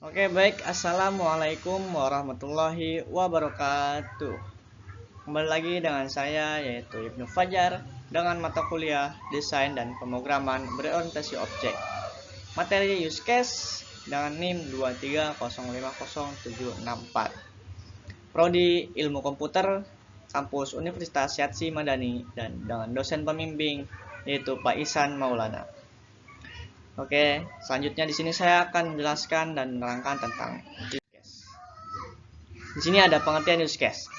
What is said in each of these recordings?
Oke, baik. Assalamualaikum warahmatullahi wabarakatuh. Kembali lagi dengan saya, yaitu Ibnu Fajar, dengan mata kuliah Desain dan Pemrograman Berorientasi Objek. Materi use case dengan NIM 230500764. Prodi Ilmu Komputer, Kampus Universitas Syadsi Madani, dan dengan dosen pembimbing, yaitu Pak Ihsan Maulana. Oke, selanjutnya di sini saya akan menjelaskan dan menerangkan tentang use case. Di sini ada pengertian use case.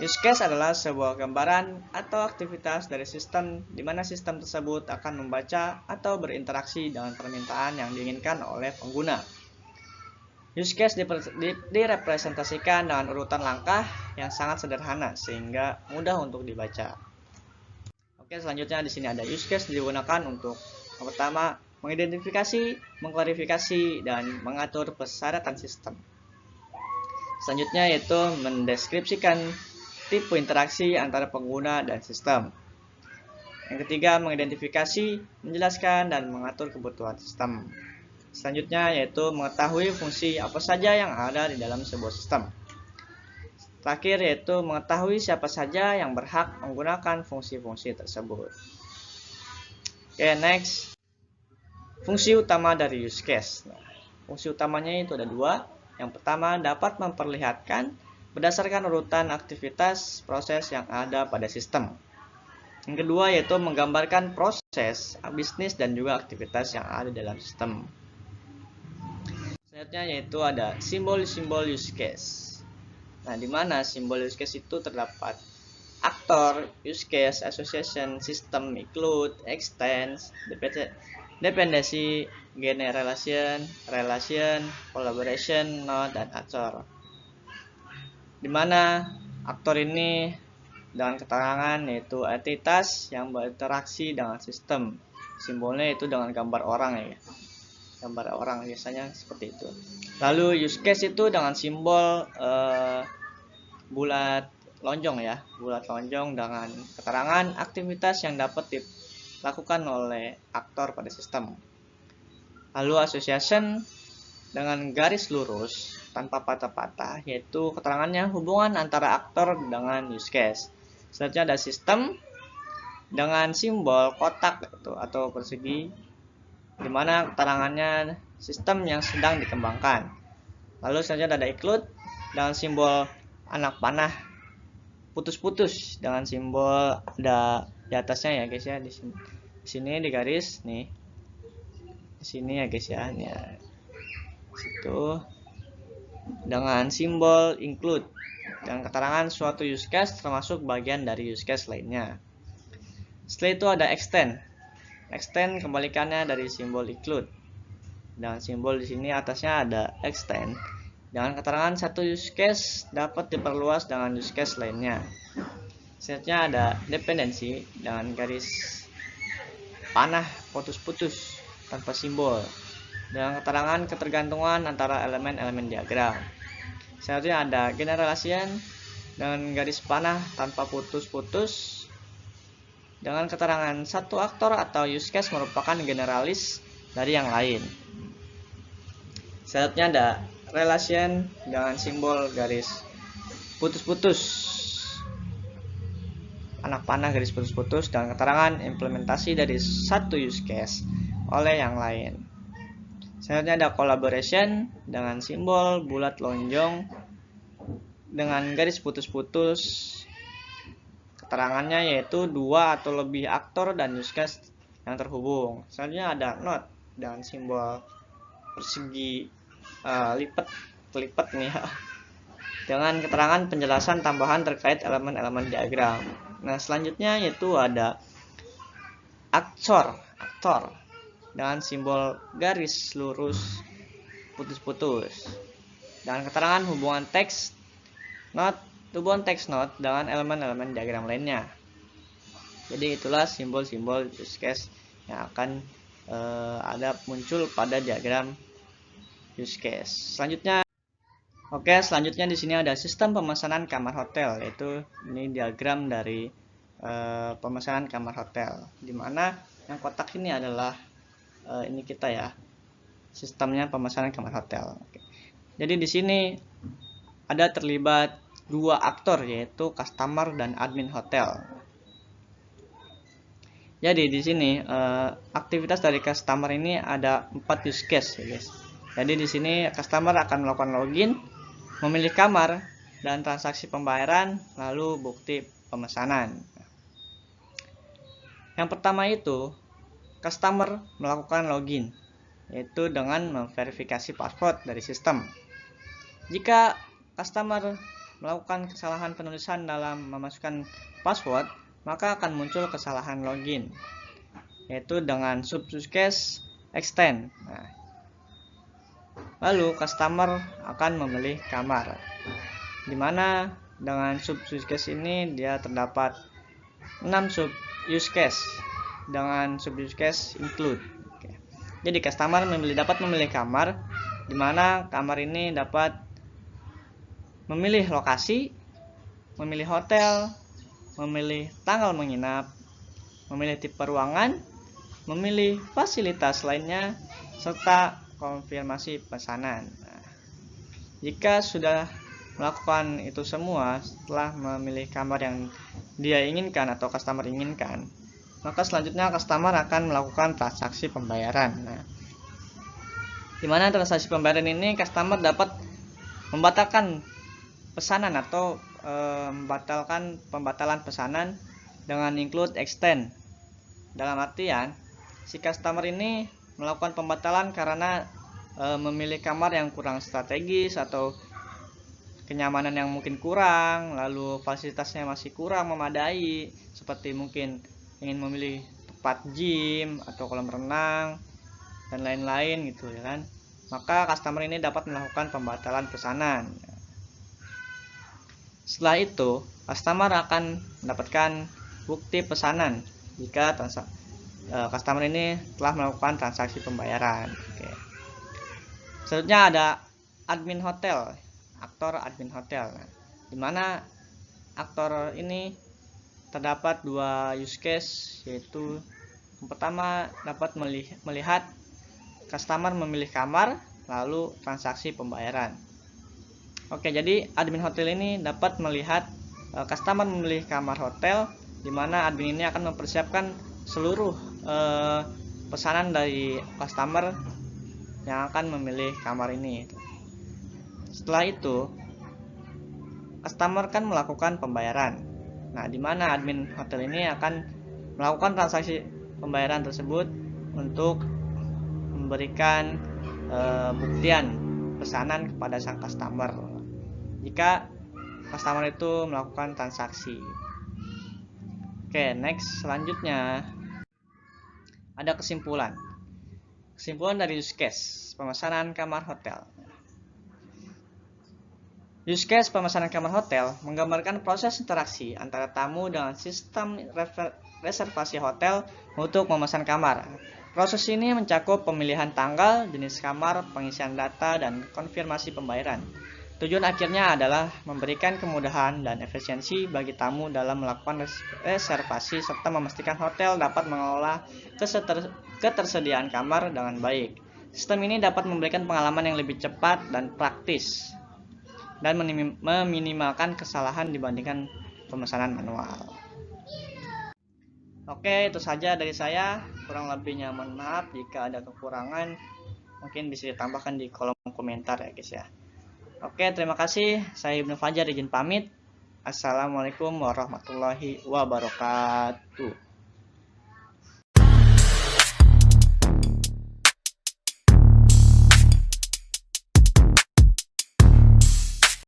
Use case adalah sebuah gambaran atau aktivitas dari sistem di mana sistem tersebut akan membaca atau berinteraksi dengan permintaan yang diinginkan oleh pengguna. Use case direpresentasikan dengan urutan langkah yang sangat sederhana sehingga mudah untuk dibaca. Oke, selanjutnya di sini ada use case digunakan untuk yang pertama, mengidentifikasi, mengklarifikasi, dan mengatur persyaratan sistem. Selanjutnya yaitu mendeskripsikan tipe interaksi antara pengguna dan sistem. Yang ketiga, mengidentifikasi, menjelaskan, dan mengatur kebutuhan sistem. Selanjutnya yaitu mengetahui fungsi apa saja yang ada di dalam sebuah sistem. Terakhir yaitu mengetahui siapa saja yang berhak menggunakan fungsi-fungsi tersebut. Oke, next. Fungsi utama dari use case. Nah, fungsi utamanya itu ada dua. Yang pertama, dapat memperlihatkan berdasarkan urutan aktivitas proses yang ada pada sistem. Yang kedua yaitu menggambarkan proses, bisnis, dan juga aktivitas yang ada dalam sistem. Selanjutnya yaitu ada simbol-simbol use case. Nah, di mana simbol use case itu terdapat aktor, use case, association, system, include, extends, dependency, generation, relation, collaboration, node, dan actor. Di mana aktor ini dengan keterangan yaitu entitas yang berinteraksi dengan sistem. Simbolnya itu dengan gambar orang ya. Gambar orang biasanya seperti itu. Lalu use case itu dengan simbol bulat lonjong ya, bulat lonjong dengan keterangan aktivitas yang dapat dilakukan oleh aktor pada sistem. Lalu association dengan garis lurus tanpa patah-patah, yaitu keterangannya hubungan antara aktor dengan use case. Selanjutnya ada sistem dengan simbol kotak atau persegi, di mana keterangannya sistem yang sedang dikembangkan. Lalu selanjutnya ada include dengan simbol anak panah putus-putus dengan simbol ada di atasnya ya guys ya, di sini di garis nih, di sini ya guys ya, nih ya. Situ dengan simbol include dan keterangan suatu use case termasuk bagian dari use case lainnya. Setelah itu ada extend kembalikannya dari simbol include dan simbol di sini atasnya ada extend dengan keterangan satu use case dapat diperluas dengan use case lainnya. Selanjutnya ada dependency dengan garis panah putus-putus tanpa simbol dengan keterangan ketergantungan antara elemen-elemen diagram. Selanjutnya ada generation dengan garis panah tanpa putus-putus dengan keterangan satu aktor atau use case merupakan generalis dari yang lain. Selanjutnya ada relation dengan simbol garis putus-putus, anak panah garis putus-putus dan keterangan implementasi dari satu use case oleh yang lain. Selanjutnya ada collaboration dengan simbol bulat lonjong dengan garis putus-putus. Keterangannya yaitu dua atau lebih aktor dan use case yang terhubung. Selanjutnya ada node dengan simbol persegi lipat nih ya, dengan keterangan penjelasan tambahan terkait elemen-elemen diagram. Nah, selanjutnya yaitu ada aktor dengan simbol garis lurus putus-putus dengan keterangan hubungan teks node dengan elemen-elemen diagram lainnya. Jadi itulah simbol-simbol use case yang akan ada muncul pada diagram use case. Selanjutnya di sini ada sistem pemesanan kamar hotel, yaitu ini diagram dari pemesanan kamar hotel, di mana yang kotak ini adalah ini kita ya, sistemnya pemesanan kamar hotel. Oke. Jadi di sini ada terlibat dua aktor, yaitu customer dan admin hotel. Jadi di sini aktivitas dari customer ini ada 4 use case, ya guys. Jadi di sini customer akan melakukan login, memilih kamar, dan transaksi pembayaran, lalu bukti pemesanan. Yang pertama itu customer melakukan login, yaitu dengan memverifikasi password dari sistem. Jika customer melakukan kesalahan penulisan dalam memasukkan password, maka akan muncul kesalahan login, yaitu dengan sub-use case extend. Nah, lalu customer akan memilih kamar, di mana dengan sub-use case ini dia terdapat 6 sub-use case dengan sub-use case include. Oke. Jadi customer dapat memilih kamar, di mana kamar ini dapat memilih lokasi, memilih hotel, memilih tanggal menginap, memilih tipe ruangan, memilih fasilitas lainnya, serta konfirmasi pesanan. Nah, jika sudah melakukan itu semua setelah memilih kamar yang dia inginkan atau customer inginkan, maka selanjutnya customer akan melakukan transaksi pembayaran. Nah, di mana transaksi pembayaran ini customer dapat membatalkan pesanan atau membatalkan pembatalan pesanan dengan include extend. Dalam artian, si customer ini melakukan pembatalan karena memilih kamar yang kurang strategis atau kenyamanan yang mungkin kurang, lalu fasilitasnya masih kurang memadai, seperti mungkin ingin memilih tempat gym atau kolam renang dan lain-lain gitu ya kan. Maka customer ini dapat melakukan pembatalan pesanan. Setelah itu, customer akan mendapatkan bukti pesanan jika customer ini telah melakukan transaksi pembayaran. Oke. Selanjutnya ada admin hotel, aktor admin hotel. Nah, di mana aktor ini terdapat 2 use case, yaitu yang pertama dapat melihat customer memilih kamar, lalu transaksi pembayaran. Oke, jadi admin hotel ini dapat melihat customer memilih kamar hotel, di mana admin ini akan mempersiapkan seluruh pesanan dari customer yang akan memilih kamar ini. Setelah itu, customer kan melakukan pembayaran. Nah, di mana admin hotel ini akan melakukan transaksi pembayaran tersebut untuk memberikan buktian pesanan kepada sang customer jika customer itu melakukan transaksi. Oke, next, selanjutnya ada kesimpulan dari use case pemesanan kamar hotel. Use case pemesanan kamar hotel menggambarkan proses interaksi antara tamu dengan sistem reservasi hotel untuk memesan kamar. Proses ini mencakup pemilihan tanggal, jenis kamar, pengisian data, dan konfirmasi pembayaran. Tujuan akhirnya adalah memberikan kemudahan dan efisiensi bagi tamu dalam melakukan reservasi serta memastikan hotel dapat mengelola ketersediaan kamar dengan baik. Sistem ini dapat memberikan pengalaman yang lebih cepat dan praktis dan meminimalkan kesalahan dibandingkan pemesanan manual. Oke, itu saja dari saya. Kurang lebihnya mohon maaf jika ada kekurangan. Mungkin bisa ditambahkan di kolom komentar ya guys ya. Oke, terima kasih. Saya Ibnu Fajar izin pamit. Assalamualaikum warahmatullahi wabarakatuh.